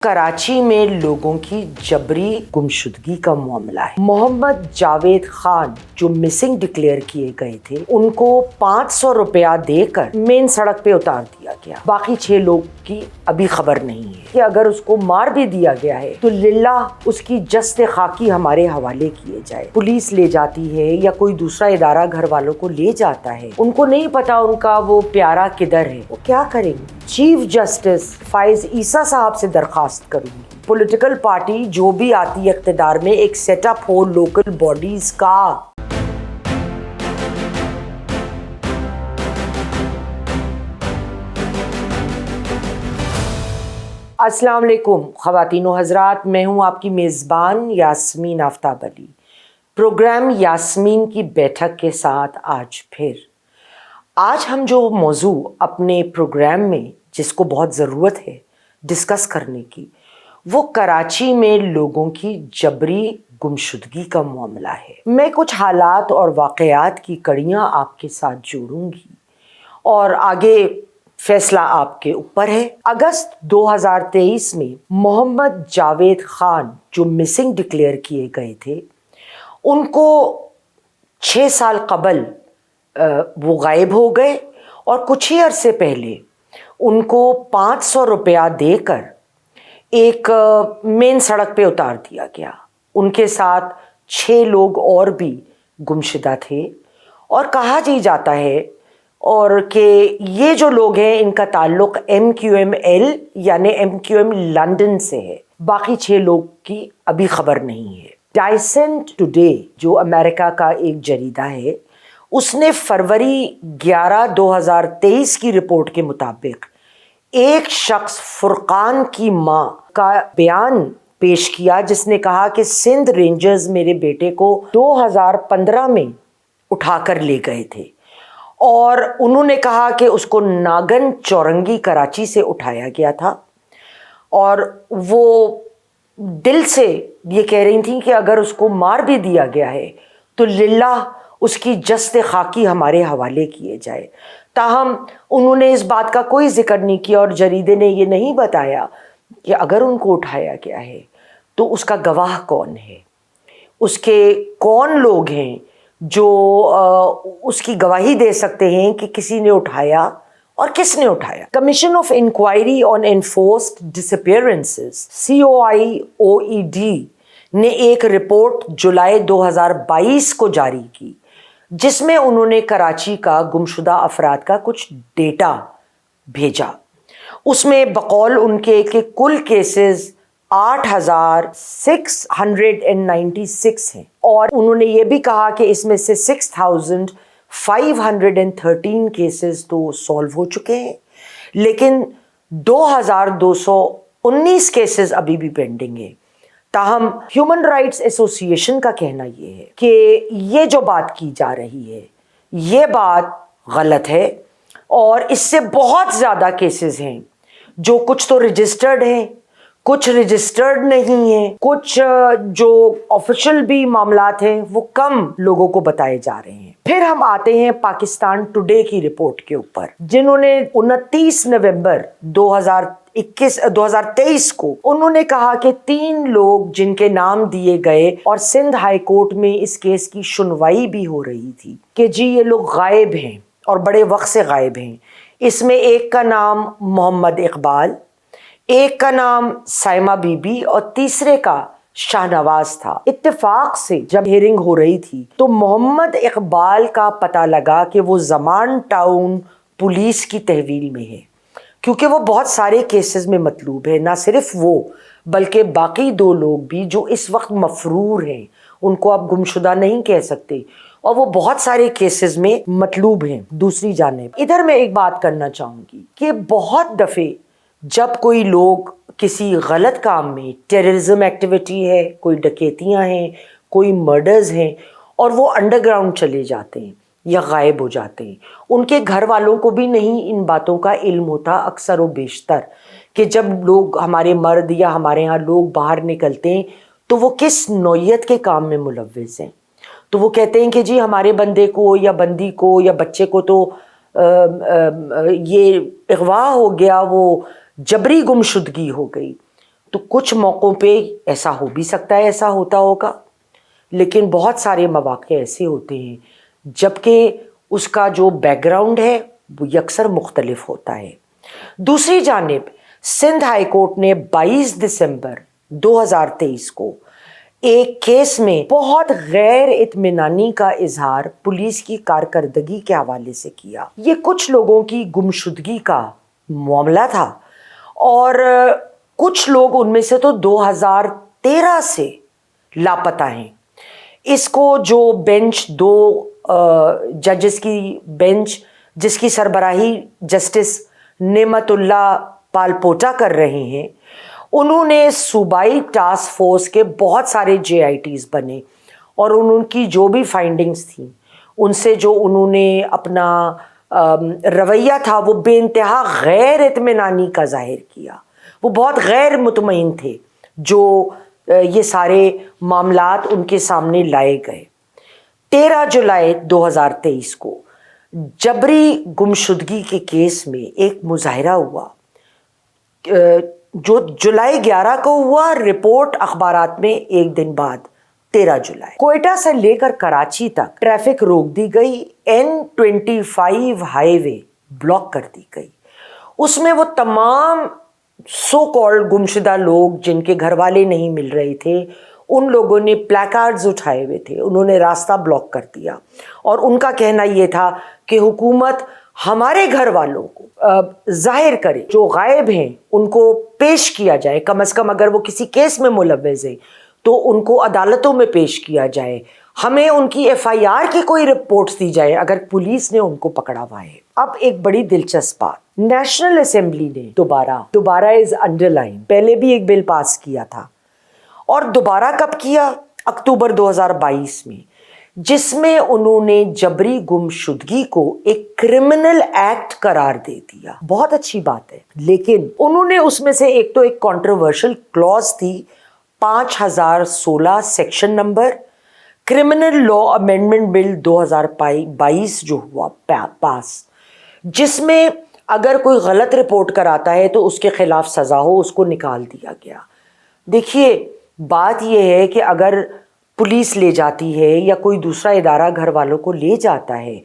کراچی میں لوگوں کی جبری گمشدگی کا معاملہ ہے۔ محمد جاوید خان جو مسنگ ڈکلیئر کیے گئے تھے ان کو 500 روپیہ دے کر مین سڑک پہ اتار دیا گیا۔ باقی 6 لوگ کی ابھی خبر نہیں ہے کہ اگر اس کو مار بھی دیا گیا ہے تو للہ اس کی جسد خاکی ہمارے حوالے کیے جائے۔ پولیس لے جاتی ہے یا کوئی دوسرا ادارہ گھر والوں کو لے جاتا ہے، ان کو نہیں پتا ان کا وہ پیارا کدھر ہے، وہ کیا کریں گے؟ چیف جسٹس فائز عیسیٰ صاحب سے درخواست کروں گی، پولیٹیکل پارٹی جو بھی آتی ہے اقتدار میں ایک سیٹ اپ ہو لوکل باڈیز کا۔ السلام علیکم خواتین و حضرات، میں ہوں آپ کی میزبان یاسمین آفتاب علی۔ پروگرام یاسمین کی بیٹھک کے ساتھ آج ہم جو موضوع اپنے پروگرام میں جس کو بہت ضرورت ہے ڈسکس کرنے کی، وہ کراچی میں لوگوں کی جبری گمشدگی کا معاملہ ہے۔ میں کچھ حالات اور واقعات کی کڑیاں آپ کے ساتھ جوڑوں گی اور آگے فیصلہ آپ کے اوپر ہے۔ اگست 2023 میں محمد جاوید خان جو مسنگ ڈکلیئر کیے گئے تھے ان کو 6 سال قبل وہ غائب ہو گئے اور کچھ ہی عرصے پہلے ان کو 500 روپیہ دے کر ایک مین سڑک پہ اتار دیا گیا۔ ان کے ساتھ 6 لوگ اور بھی گمشدہ تھے اور کہا جاتا ہے اور کہ یہ جو لوگ ہیں ان کا تعلق MQM-L یعنی MQM لندن سے ہے۔ باقی 6 لوگ کی ابھی خبر نہیں ہے۔ ڈائسنٹ ٹوڈے جو امریکہ کا ایک جریدہ ہے، اس نے فروری 11 2023 کی رپورٹ کے مطابق ایک شخص فرقان کی ماں کا بیان پیش کیا جس نے کہا کہ سندھ رینجرز میرے بیٹے کو 2015 میں اٹھا کر لے گئے تھے اور انہوں نے کہا کہ اس کو ناگن چورنگی کراچی سے اٹھایا گیا تھا اور وہ دل سے یہ کہہ رہی تھیں کہ اگر اس کو مار بھی دیا گیا ہے تو للہ اس کی جسد خاکی ہمارے حوالے کیے جائے۔ تاہم انہوں نے اس بات کا کوئی ذکر نہیں کیا اور جریدے نے یہ نہیں بتایا کہ اگر ان کو اٹھایا گیا ہے تو اس کا گواہ کون ہے، اس کے کون لوگ ہیں جو اس کی گواہی دے سکتے ہیں کہ کسی نے اٹھایا اور کس نے اٹھایا۔ Commission of inquiry on enforced disappearances COIOED نے ایک رپورٹ جولائی 2022 کو جاری کی جس میں انہوں نے کراچی کا گمشدہ افراد کا کچھ ڈیٹا بھیجا۔ اس میں بقول ان کے کہ کل کیسز 8696 ہیں اور انہوں نے یہ بھی کہا کہ اس میں سے 6513 کیسز تو سالو ہو چکے ہیں لیکن 2219 کیسز ابھی بھی پینڈنگ ہیں۔ تاہم ہیومن رائٹس ایسوسی ایشن کا کہنا یہ ہے کہ یہ جو بات کی جا رہی ہے یہ بات غلط ہے اور اس سے بہت زیادہ کیسز ہیں جو کچھ تو رجسٹرڈ ہیں، کچھ رجسٹرڈ نہیں ہیں، کچھ جو آفیشیل بھی معاملات ہیں وہ کم لوگوں کو بتائے جا رہے ہیں۔ پھر ہم آتے ہیں پاکستان ٹوڈے کی رپورٹ کے اوپر جنہوں نے 29 نومبر 2023 کو انہوں نے کہا کہ 3 لوگ جن کے نام دیے گئے اور سندھ ہائی کورٹ میں اس کیس کی سنوائی بھی ہو رہی تھی کہ جی یہ لوگ غائب ہیں اور بڑے وقت سے غائب ہیں۔ اس میں ایک کا نام محمد اقبال، ایک کا نام سائمہ بی بی اور تیسرے کا شاہنواز تھا۔ اتفاق سے جب ہیئرنگ ہو رہی تھی تو محمد اقبال کا پتہ لگا کہ وہ زمان ٹاؤن پولیس کی تحویل میں ہے کیونکہ وہ بہت سارے کیسز میں مطلوب ہے، نہ صرف وہ بلکہ باقی 2 لوگ بھی جو اس وقت مفرور ہیں، ان کو آپ گمشدہ نہیں کہہ سکتے اور وہ بہت سارے کیسز میں مطلوب ہیں۔ دوسری جانب ادھر میں ایک بات کرنا چاہوں گی کہ بہت دفعے جب کوئی لوگ کسی غلط کام میں، ٹیررزم ایکٹیویٹی ہے، کوئی ڈکیتیاں ہیں، کوئی مرڈرز ہیں اور وہ انڈر گراؤنڈ چلے جاتے ہیں یا غائب ہو جاتے ہیں، ان کے گھر والوں کو بھی نہیں ان باتوں کا علم ہوتا اکثر و بیشتر کہ جب لوگ ہمارے مرد یا ہمارے ہاں لوگ باہر نکلتے ہیں تو وہ کس نوعیت کے کام میں ملوث ہیں۔ تو وہ کہتے ہیں کہ جی ہمارے بندے کو یا بندی کو یا بچے کو تو یہ اغوا ہو گیا، وہ جبری گمشدگی ہو گئی۔ तो कुछ मौक़ों पे ऐसा हो भी सकता है, ऐसा होता होगा, लेकिन बहुत सारे मौक़े ऐसे होते हैं जबकि उसका जो बैकग्राउंड है वो यकसर मुख्तलिफ होता है। दूसरी जानिब सिंध हाई कोर्ट ने 22 दिसंबर 2023 को एक केस में बहुत गैर इत्मीनानी का इजहार पुलिस की कारकर्दगी के हवाले से किया। ये कुछ लोगों की गुमशुदगी का मामला था और कुछ लोग उनमें से तो 2013 से लापता हैं। इसको जो बेंच, दो जजेस की बेंच जिसकी सरबराही जस्टिस नेमतुल्ला पालपोटा कर रहे हैं, उन्होंने सूबाई टास्क फोर्स के बहुत सारे JITs बने और उनकी जो भी फाइंडिंग्स थी उनसे जो उन्होंने अपना रवैया था वो बेइंतहा गैर इत्मीनानी का ज़ाहिर किया। वो बहुत गैर मुतमईन थे जो ये सारे मामलात उनके सामने लाए गए। 13 जुलाई 2023 को जबरी गुमशुदगी के केस में एक मुजाहिरा हुआ जो जुलाई 11 को हुआ, रिपोर्ट अखबारात में एक दिन बाद 13 जुलाई। कोयटा से लेकर कराची तक ट्रैफिक रोक दी गई, N25 हाईवे ब्लॉक कर दी गई। उसमें वो तमाम सो कॉल्ड गुमशुदा लोग जिनके घर वाले नहीं मिल रहे थे, उन लोगों ने प्लेकार्ड्स उठाए हुए थे, उन्होंने रास्ता ब्लॉक कर दिया और उनका कहना ये था कि हुकूमत हमारे घर वालों को जाहिर करे, जो गायब हैं उनको पेश किया जाए, कम से कम अगर वो किसी केस में मुलव्वज़ हैं तो उनको अदालतों में पेश किया जाए, हमें उनकी FIR की कोई रिपोर्ट्स दी जाए अगर पुलिस ने उनको पकड़ा हुआ है। अब एक बड़ी दिलचस्प बात, नेशनल असेंबली ने दोबारा इज अंडरलाइन, पहले भी एक बिल पास किया था और दोबारा कब किया, अक्टूबर 2022 में, जिसमें उन्होंने जबरी गुमशुदगी को एक क्रिमिनल एक्ट करार दे दिया। बहुत अच्छी बात है, लेकिन उन्होंने उसमें से एक कंट्रोवर्शियल क्लॉज थी 5016 section number criminal law amendment bill 2022 जो हुआ पास, जिसमें अगर कोई गलत रिपोर्ट कराता है तो उसके खिलाफ सज़ा हो, उसको निकाल दिया गया। देखिए बात यह है कि अगर पुलिस ले जाती है या कोई दूसरा इदारा घर वालों को ले जाता है,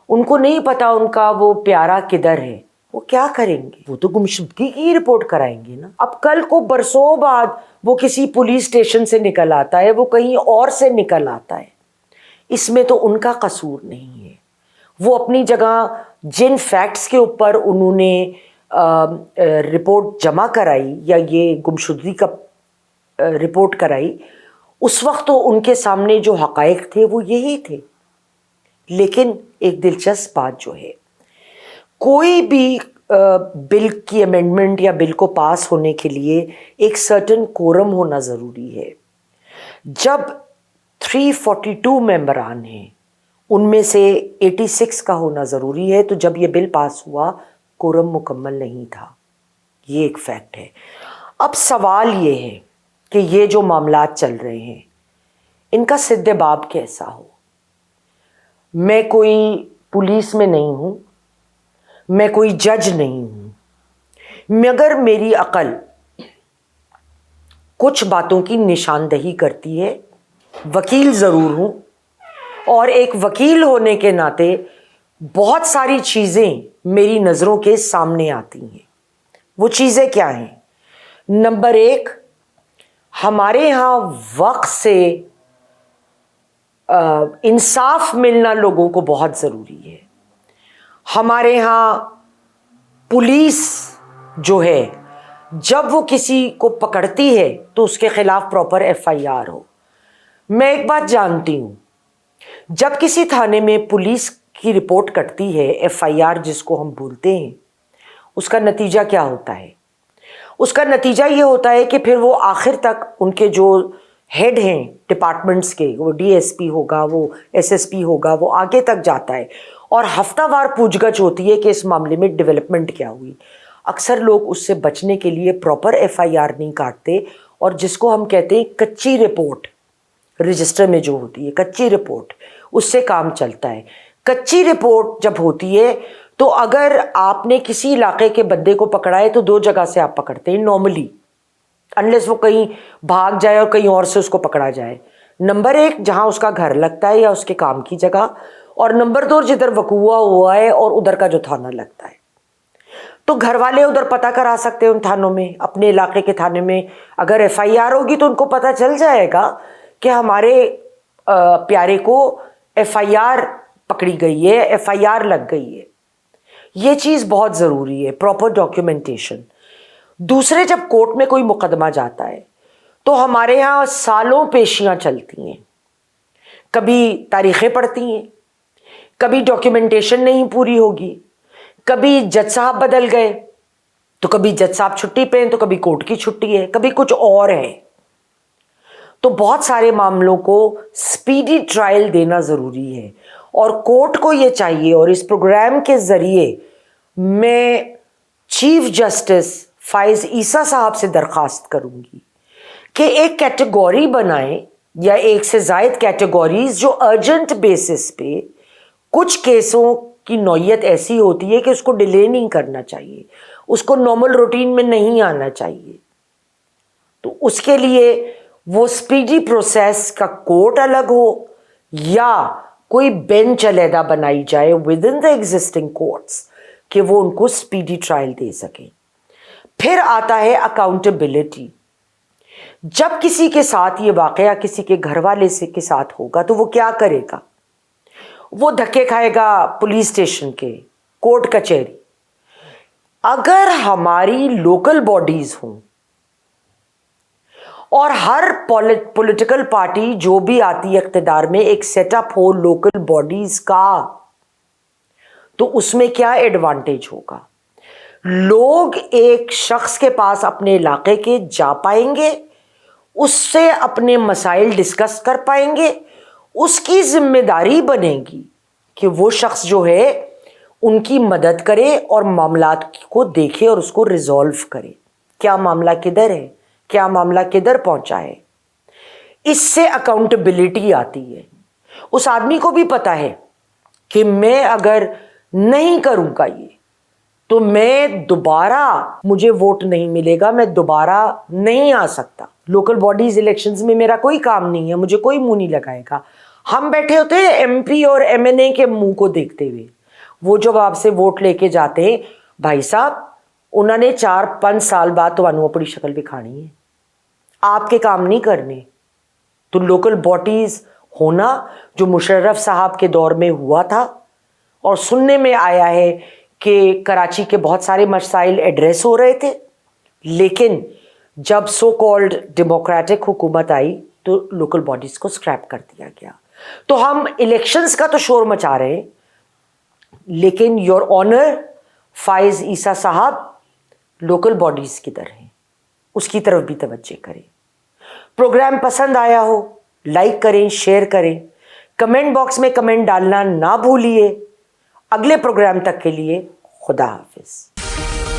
उनको नहीं पता उनका वो प्यारा किधर है, वो क्या करेंगे? वो तो गुमशुदगी की रिपोर्ट कराएंगे ना। अब कल को बरसों बाद वो किसी पुलिस स्टेशन से निकल आता है, वो कहीं और से निकल आता है, इसमें तो उनका कसूर नहीं है। वो अपनी जगह जिन फैक्ट्स के ऊपर उन्होंने रिपोर्ट जमा कराई या ये गुमशुदगी का रिपोर्ट कराई, उस वक्त तो उनके सामने जो हक़ाइक़ थे वो यही थे। लेकिन एक दिलचस्प बात जो है, कोई भी बिल की अमेंडमेंट या बिल को पास होने के लिए एक सर्टेन कोरम होना ज़रूरी है। जब 342 मेंबरान हैं, उनमें से 86 का होना ज़रूरी है, तो जब ये बिल पास हुआ कोरम मुकम्मल नहीं था, ये एक फैक्ट है। अब सवाल ये है कि ये जो मामलात चल रहे हैं इनका सिद्दबाब कैसा हो। मैं कोई पुलिस में नहीं हूँ, मैं कोई जज नहीं हूँ, मगर मेरी अकल कुछ बातों की निशानदही करती है। वकील ज़रूर हूँ और एक वकील होने के नाते बहुत सारी चीज़ें मेरी नज़रों के सामने आती हैं। वो चीज़ें क्या हैं? नंबर एक, हमारे यहाँ वक्त से इंसाफ मिलना लोगों को बहुत ज़रूरी है। हमारे यहाँ पुलिस जो है, जब वो किसी को पकड़ती है तो उसके ख़िलाफ़ प्रॉपर FIR हो। मैं एक बात जानती हूँ, जब किसी थाने में पुलिस की रिपोर्ट कटती है, FIR जिसको हम बोलते हैं, उसका नतीजा क्या होता है? उसका नतीजा ये होता है कि फिर वो आखिर तक उनके जो हेड हैं डिपार्टमेंट्स के, वो DSP होगा, वो SSP होगा, वो आगे तक जाता है और हफ्तावार पूछगछ होती है कि इस मामले में डेवलपमेंट क्या हुई। अक्सर लोग उससे बचने के लिए प्रॉपर FIR नहीं काटते और जिसको हम कहते हैं कच्ची रिपोर्ट, रजिस्टर में जो होती है कच्ची रिपोर्ट, उससे काम चलता है। कच्ची रिपोर्ट जब होती है तो अगर आपने किसी इलाके के बंदे को पकड़ा है तो दो जगह से आप पकड़ते हैं नॉर्मली। अनलेस वो कहीं भाग जाए और कहीं और से उसको पकड़ा जाए। नंबर 1 जहाँ उसका घर लगता है या उसके काम की जगह, और नंबर 2 जिधर वकूआ हुआ है और उधर का जो थाना लगता है। तो घर वाले उधर पता करा सकते हैं उन थानों में, अपने इलाके के थाने में अगर FIR होगी तो उनको पता चल जाएगा कि हमारे प्यारे को FIR पकड़ी गई है, FIR लग गई है। ये चीज़ बहुत ज़रूरी है, प्रॉपर डॉक्यूमेंटेशन। दूसरे, जब कोर्ट में कोई मुकदमा जाता है तो हमारे यहाँ सालों पेशियाँ चलती हैं, कभी तारीखें पड़ती हैं, कभी डॉक्यूमेंटेशन नहीं पूरी होगी, कभी जज साहब बदल गए, तो कभी जज साहब छुट्टी पे हैं, तो कभी कोर्ट की छुट्टी है, कभी कुछ और है। तो बहुत सारे मामलों को स्पीडी ट्रायल देना ज़रूरी है और कोर्ट को ये चाहिए। और इस प्रोग्राम के ज़रिए मैं चीफ जस्टिस फाइज ईसा साहब से दरख्वास्त करूंगी कि एक कैटेगरी बनाएं या एक से ज़ायद कैटेगरीज जो अर्जेंट बेसिस पे, कुछ केसों की नौयत ऐसी होती है कि उसको डिले नहीं करना चाहिए, उसको नॉर्मल रूटीन में नहीं आना चाहिए। तो उसके लिए वो स्पीडी प्रोसेस का कोर्ट अलग हो या कोई बेंच अलहदा बनाई जाए with in the existing courts कि वो उनको स्पीडी ट्रायल दे सकें। फिर आता है अकाउंटेबिलिटी। जब किसी के साथ ये वाकया किसी के घर वाले से के साथ होगा तो वो क्या करेगा? वो धक्के खाएगा पुलिस स्टेशन के, कोर्ट कचहरी। अगर हमारी लोकल बॉडीज हों और हर पॉलिटिकल पार्टी जो भी आती है इख्तिदार में एक सेटअप हो लोकल बॉडीज का, तो उसमें क्या एडवांटेज होगा? लोग एक शख्स के पास अपने इलाके के जा पाएंगे, उससे अपने मसाइल डिस्कस कर पाएंगे, उसकी जिम्मेदारी बनेगी कि वो शख्स जो है उनकी मदद करे और मामलात को देखे और उसको रिजॉल्व करे। क्या मामला किधर है, क्या मामला किधर पहुंचा है। इससे अकाउंटेबिलिटी आती है। उस आदमी को भी पता है कि मैं अगर नहीं करूंगा ये तो मैं दोबारा, मुझे वोट नहीं मिलेगा, मैं दोबारा नहीं आ सकता। लोकल बॉडीज इलेक्शंस में मेरा कोई काम नहीं है, मुझे कोई मुंह नहीं लगाएगा। हम बैठे होते हैं MP और MNA के मुंह को देखते हुए। वो जब आपसे वोट लेके जाते हैं, भाई साहब उन्होंने 4-5 साल बाद तो अपनी शक्ल भी खानी है, आपके काम नहीं करने। तो लोकल बॉडीज होना जो मुशर्रफ साहब के दौर में हुआ था, और सुनने में आया है कि कराची के बहुत सारे मसाइल एड्रेस हो रहे थे, लेकिन जब सो कॉल्ड डेमोक्रेटिक हुकूमत आई तो लोकल बॉडीज को स्क्रैप कर दिया गया। तो हम इलेक्शंस का तो शोर मचा रहे हैं, लेकिन योर ऑनर फाइज ईसा साहब लोकल बॉडीज किधर हैं, उसकी तरफ भी तवज्जो करें। प्रोग्राम पसंद आया हो लाइक करें, शेयर करें, कमेंट बॉक्स में कमेंट डालना ना भूलिए। अगले प्रोग्राम तक के लिए खुदा हाफिज।